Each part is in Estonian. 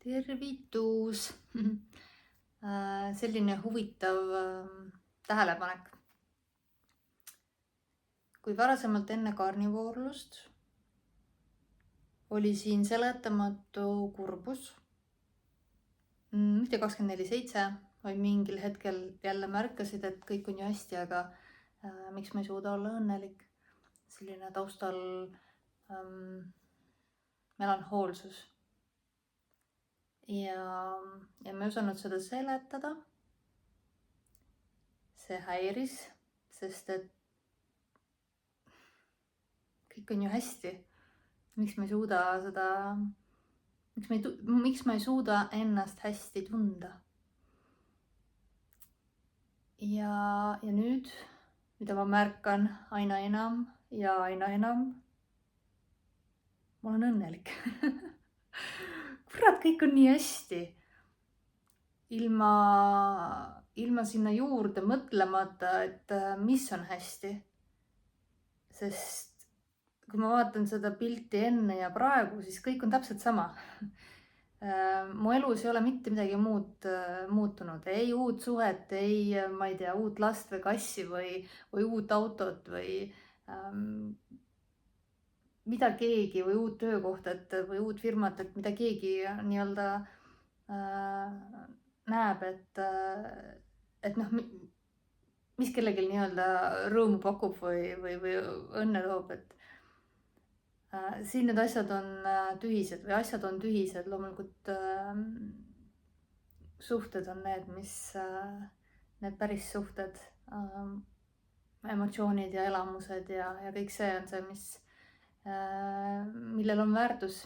Tervitus! Selline huvitav tähelepanek. Kui varasemalt enne karnivoorlust oli siin seletamatu kurbus, mitte 24/7, vaid mingil hetkel jälle märkasid, et kõik on ju hästi, aga miks ma ei suuda olla õnnelik. Selline taustal melanhoolsus. Ja ma ei osanud seda seletada. See häiris, sest et kõik on ju hästi. Miks ma ei suuda seda, miks ma ei suuda ennast hästi tunda? Ja nüüd, mida ma märkan aina enam ja aina enam, ma olen õnnelik. Kurat, kõik on nii hästi. Ilma sinna juurde mõtlemata, et mis on hästi. Sest kui ma vaatan seda pilti enne ja praegu, siis kõik on täpselt sama. Mu elus ei ole mitte midagi muud muutunud. Ei uut suhet, ei, ma ei tea, uut last või kassi või uut autot või mida keegi või uut töökohta või uut firmat, et mida keegi nii-öelda näeb, et noh, mis kellelgi nii-öelda rõõmu pakub või õnne toob, et siin need asjad on tühised või asjad on tühised. Loomulikult suhted on need päris suhted, emotsioonid ja elamused ja kõik see on see, millel on väärtus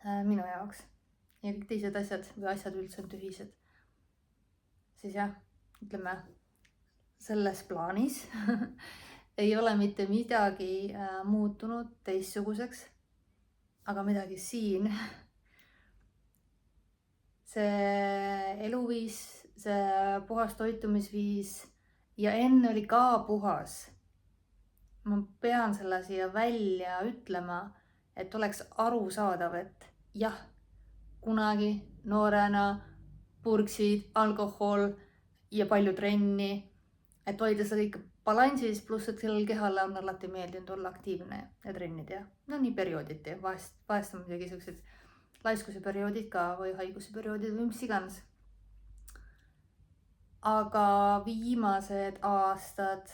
minu jaoks. Ja kõik teised asjad või asjad üldse on tühised. Siis jah, ütleme, selles plaanis ei ole mitte midagi muutunud teistsuguseks, aga midagi siin. See eluviis, see puhas toitumisviis ja enne oli ka puhas. Ma pean selle siia välja ütlema, et oleks arusaadav, et jah, kunagi noorena purksid, alkohol ja palju trenni, et hoida seda ikka balansis, pluss et sellel kehale on alati meeldinud olla aktiivne ja trenni teha. No nii periooditi, vahest on muidugi sellised laiskuse perioodid ka või haiguse perioodid või mis iganes. Aga viimased aastad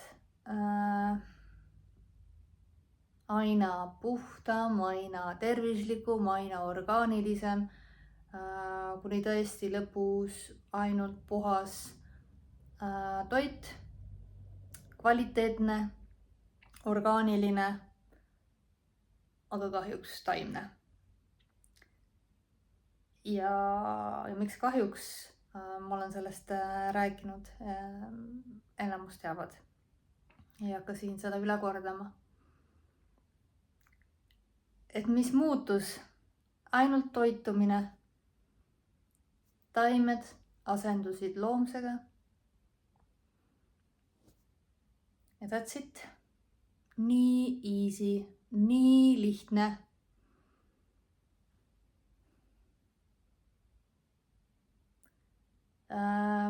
aina puhtam, aina tervislikum, aina orgaanilisem, kuni tõesti lõpus ainult puhas toit, kvaliteetne, orgaaniline, aga kahjuks taimne. Ja miks kahjuks? Ma olen sellest rääkinud, enamus teavad. Ei hakka siin seda üle kordama. Et mis muutus? Ainult toitumine. Taimed asendusid loomsega. Ja that's it. Nii easy, nii lihtne.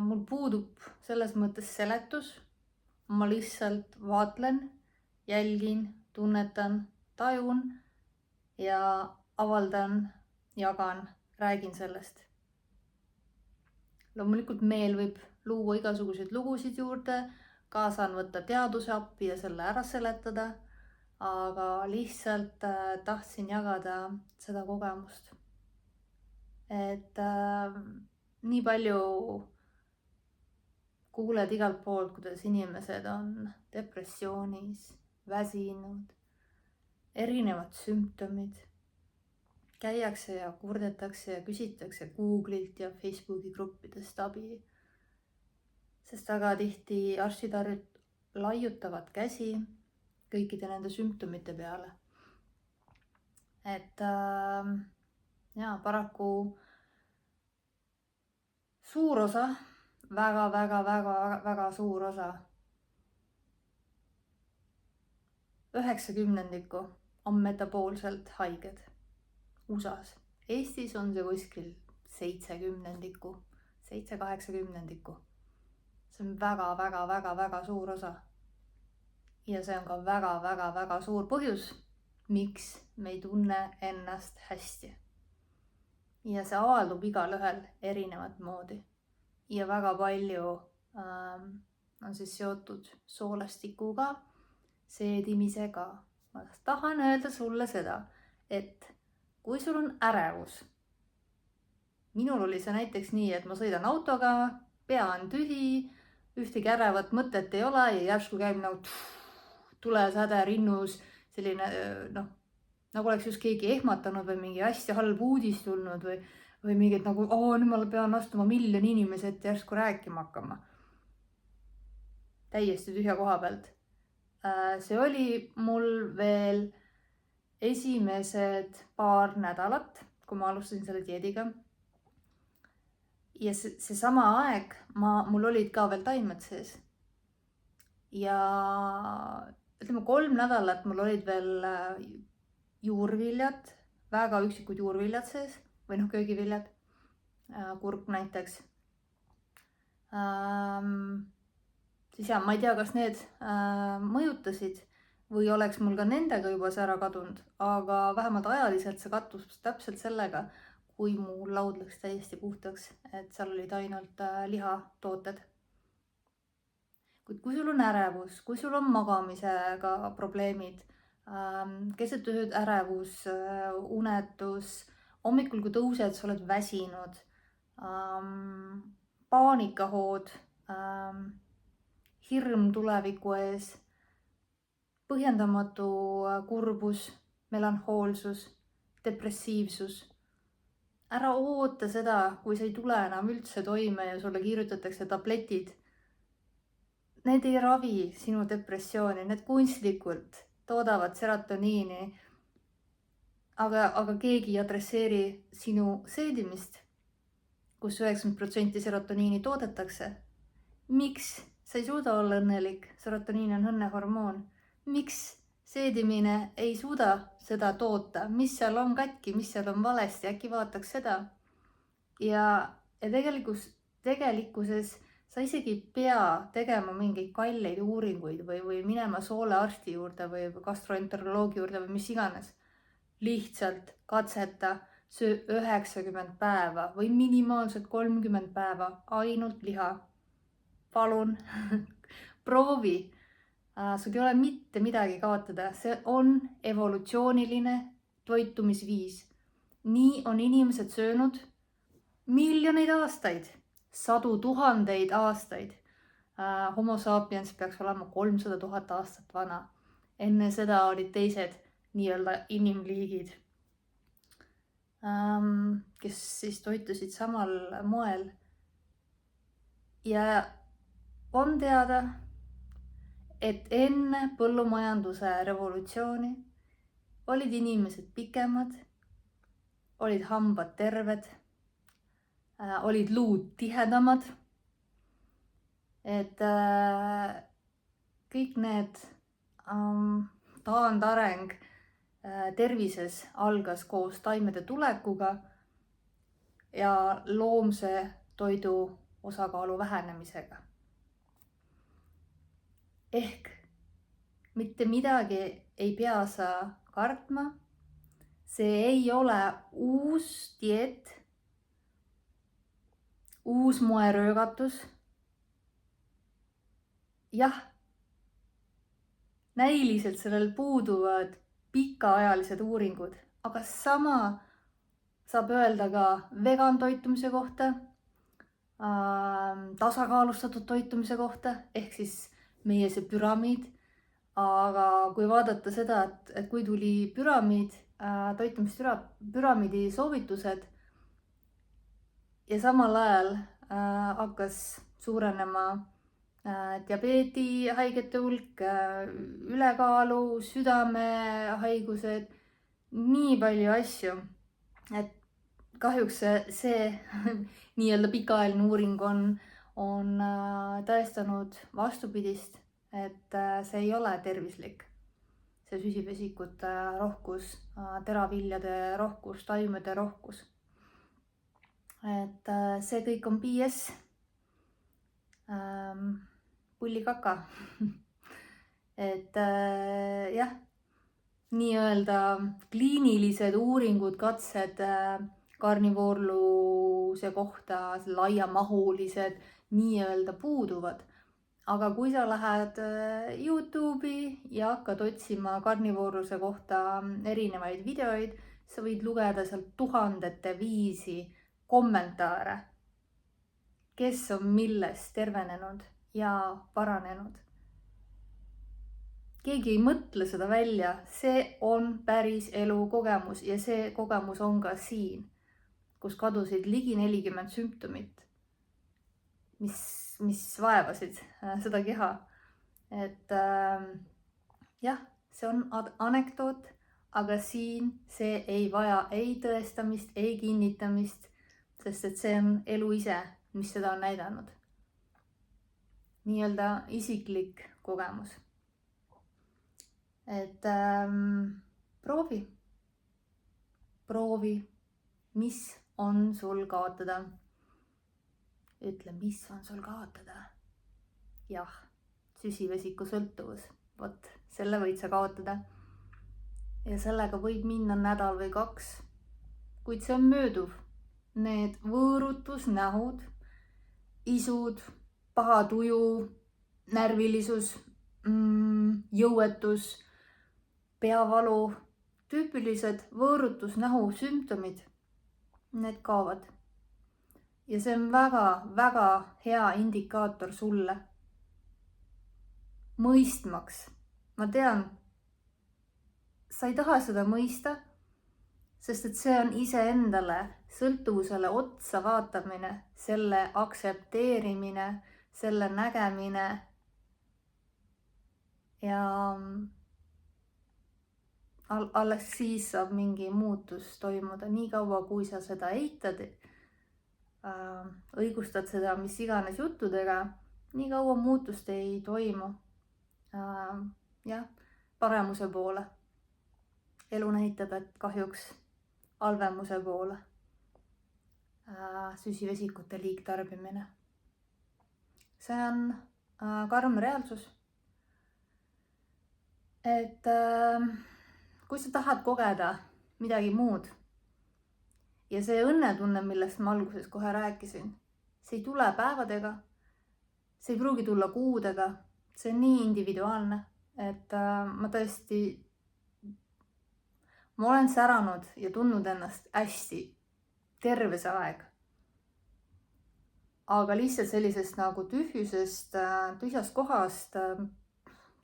Mul puudub selles mõttes seletus. Ma lihtsalt vaatlen, jälgin, tunnetan, tajun ja avaldan, jagan, räägin sellest. Loomulikult meel võib luua igasuguseid lugusid juurde, saan võtta teaduse appi ja selle ära seletada, aga lihtsalt tahtsin jagada seda kogemust. Et nii palju kuuled igalt poolt, kuidas inimesed on depressioonis, väsinud, erinevad sümptomid. Käiakse ja kurdetakse ja küsitakse Google'ilt ja Facebooki gruppidest abi. Sest väga tihti arstid laiutavad käsi kõikide nende sümptomite peale. Et paraku suur osa, väga suur osa, 90% on metaboolselt haiged. USA-s, Eestis on see kuskil 7/10, 7-8/10. See on väga suur osa. Ja see on ka väga suur põhjus, miks me ei tunne ennast hästi. Ja see avaldub igalühel erinevat moodi. Ja väga palju on siis seotud soolastikuga, seedimisega. Ma tahan öelda sulle seda, et kui sul on ärevus, minul oli see näiteks nii, et ma sõidan autoga, pea on tühi, ühtegi ärevat mõtet ei ole ja järsku käib nagu tulesäde rinnus, selline nagu oleks just keegi ehmatanud või mingi hästi halb uudis tulnud või mingid nagu, nüüd ma pean astuma 1 000 000 inimese ette järsku rääkima hakkama. Täiesti tühja koha pealt. See oli mul veel esimesed paar nädalat, kui ma alustasin selle dieediga. Ja see sama aeg mul olid ka veel taimed sees. Ja ütleme 3 nädalat mul olid veel juurviljad, väga üksikud juurviljad sees või köögiviljad, kurk näiteks. Siis ma ei tea, kas need mõjutasid või oleks mul ka nendega juba see ära kadunud, aga vähemalt ajaliselt see kattus täpselt sellega, kui mu laud läks täiesti puhtaks, et seal olid ainult lihatooted. Kuid kui sul on ärevus, kui sul on magamisega probleemid, keset ööd ärevus, unetus, hommikul kui tõused, sa oled väsinud, paanikahood, hirm tuleviku ees, põhjendamatu kurbus, melanhoolsus, depressiivsus. Ära oota seda, kui sa ei tule enam üldse toime ja sulle kirjutatakse tabletid. Need ei ravi sinu depressiooni, need kunstlikult toodavad serotoniini, aga keegi ei adresseeri sinu seedimist, kus 90% serotoniini toodetakse. Miks sa ei suuda olla õnnelik? Serotoniin on õnnehormoon. Miks seedimine ei suuda seda toota? Mis seal on katki, mis seal on valesti? Äkki vaataks seda? Ja tegelikkuses sa isegi ei pea tegema mingeid kalleid uuringuid või minema soolearsti juurde või gastroenteroloogi juurde või mis iganes. Lihtsalt katseta, söö 90 päeva või minimaalselt 30 päeva ainult liha. Palun, proovi. Sul ei ole mitte midagi kaotada. See on evolutsiooniline toitumisviis. Nii on inimesed söönud miljoneid aastaid, 100 000 aastaid. Homo sapiens peaks olema 300 000 aastat vana. Enne seda olid teised nii-öelda inimliigid, kes siis toitusid samal moel. Ja on teada, et enne põllumajanduse revolutsiooni olid inimesed pikemad, olid hambad terved, olid luud tihedamad, et kõik need taandareng tervises algas koos taimede tulekuga ja loomse toidu osakaalu vähenemisega. Ehk mitte midagi ei pea sa kartma. See ei ole uus dieet, uus moeröögatus. Jah, näiliselt sellel puuduvad pikaajalised uuringud, aga sama saab öelda ka vegan toitumise kohta, tasakaalustatud toitumise kohta, ehk siis meie see püramiid. Aga kui vaadata seda, et kui tuli püramiid, toitumispüramiidi soovitused ja samal ajal hakkas suurenema diabeedihaigete hulk, ülekaalu, südamehaigused, nii palju asju, et kahjuks see nii-öelda pikaajaline uuring on tõestanud vastupidist, et see ei ole tervislik. see süsivesikute rohkus, teraviljade rohkus, taimede rohkus. Et see kõik on BS, pullikaka. Et jah, nii-öelda kliinilised uuringud, katsed karnivoorluse kohta, laiamahulised nii-öelda puuduvad. Aga kui sa lähed YouTube'i ja hakkad otsima karnivoorluse kohta erinevaid videoid, sa võid lugeda sealt tuhandete viisi kommentaare, kes on millest tervenenud ja paranenud. Keegi ei mõtle seda välja, see on päris elukogemus ja see kogemus on ka siin, kus kadusid ligi 40 sümptomit, mis vaevasid seda keha. Et jah, see on anekdoot, aga siin see ei vaja ei tõestamist, ei kinnitamist, sest et see on elu ise, mis seda on näidanud. Nii-öelda isiklik kogemus. Et proovi, mis on sul kaotada. Ütle, mis on sul kaotada. Jah, süsivesiku sõltuvus. Vot, selle võid sa kaotada. Ja sellega võib minna nädal või 2. Kuid see on mööduv. Need võõrutusnähud, isud, paha tuju, närvilisus, jõuetus, peavalu, tüüpilised võõrutusnähu sümptomid, need kaovad. Ja see on väga hea indikaator sulle. Mõistmaks. Ma tean, sa ei taha seda mõista, sest et see on iseendale sõltuvusele otsa vaatamine, selle aktsepteerimine, selle nägemine ja alles siis saab mingi muutus toimuda. Nii kaua, kui sa seda eitad, õigustad seda mis iganes juttudega, nii kaua muutust ei toimu. Jah, paremuse poole. Elu näitab, et kahjuks halvemuse poole. Süsivesikute liigtarbimine. See on karm reaalsus. Et kui sa tahad kogeda midagi muud, ja see õnnetunne, millest ma alguses kohe rääkisin, see ei tule päevadega, see ei pruugi tulla kuudega, see on nii individuaalne, et ma olen säranud ja tundnud ennast hästi terve see aeg. Aga lihtsalt sellisest nagu tühjusest, tühjast kohast,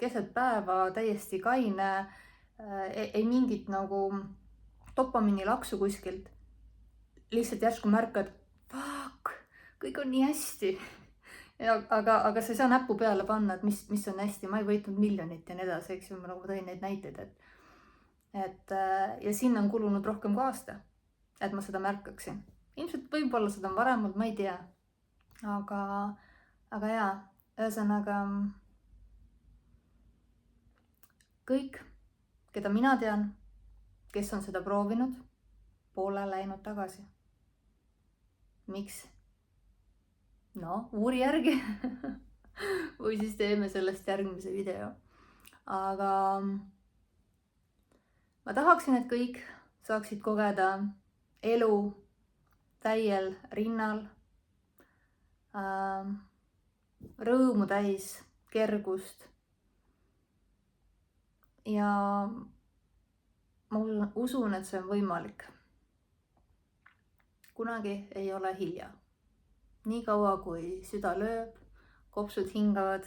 keset päeva, täiesti kaine, ei mingit nagu dopamiini laksu kuskilt. Lihtsalt järsku märkad, fuck, kõik on nii hästi. Aga sa ei saa näppu peale panna, et mis on hästi. Ma ei võitnud miljonit ja nii edasi, eks ju, ma nagu tõin neid näiteid. Ja siin on kulunud rohkem kui aasta, et ma seda märkaksin. Ilmselt võib-olla seda on varem, ma ei tea. Aga jaa, ühesõnaga kõik, keda mina tean, kes on seda proovinud, poole läinud tagasi. Miks? No, uuri järgi. Või siis teeme sellest järgmise video. Aga ma tahaksin, et kõik saaksid kogeda elu täiel rinnal, rõõmu täis, kergust. Ja ma usun, et see on võimalik. Kunagi ei ole hilja. Nii kaua, kui süda lööb, kopsud hingavad,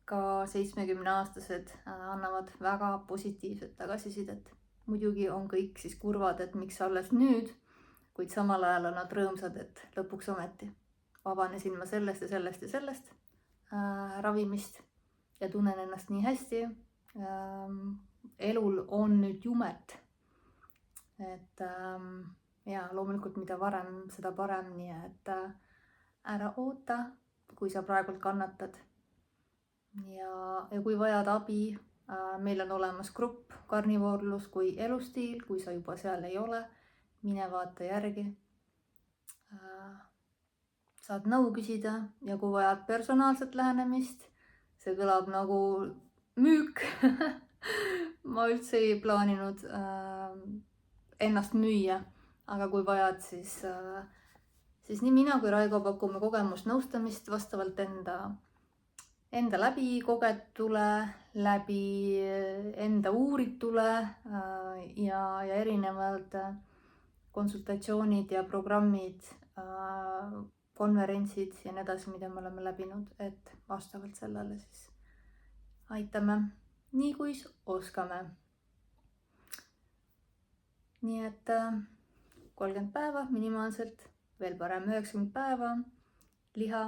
ka 70-aastased annavad väga positiivset tagasisidet. Muidugi on kõik siis kurvad, et miks alles nüüd, kuid samal ajal on nad rõõmsad, et lõpuks ometi vabanesin ma sellest ja sellest ja sellest ravimist ja tunnen ennast nii hästi. Elul on nüüd jumet. Et ja loomulikult mida varem, seda parem, nii et ära oota, kui sa praegult kannatad. Ja kui vajad abi, meil on olemas grupp Karnivoorlus kui elustiil, kui sa juba seal ei ole, mine vaata järgi. Saad nõu küsida ja kui vajad personaalset lähenemist, see kõlab nagu müük ma üldse ei plaaninud ennast müüa, aga kui vajad, siis nii mina kui Raigo pakume kogemusnõustamist vastavalt enda läbikogetule, läbi enda uuritule ja erinevad konsultatsioonid ja programmid, konverentsid ja nii edasi, mida me oleme läbinud, et vastavalt sellele siis aitame nii kui oskame. Nii et 30 päeva minimaalselt, veel parem 90 päeva, liha,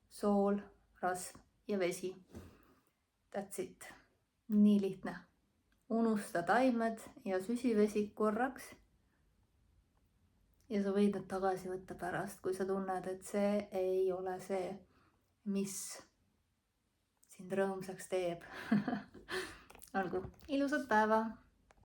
sool, rasv ja vesi. That's it. Nii lihtne. Unusta taimed ja süsivesi korraks. Ja sa võid need tagasi võtta pärast, kui sa tunned, et see ei ole see, mis sind rõõmsaks teeb. Olgu, ilusat päeva!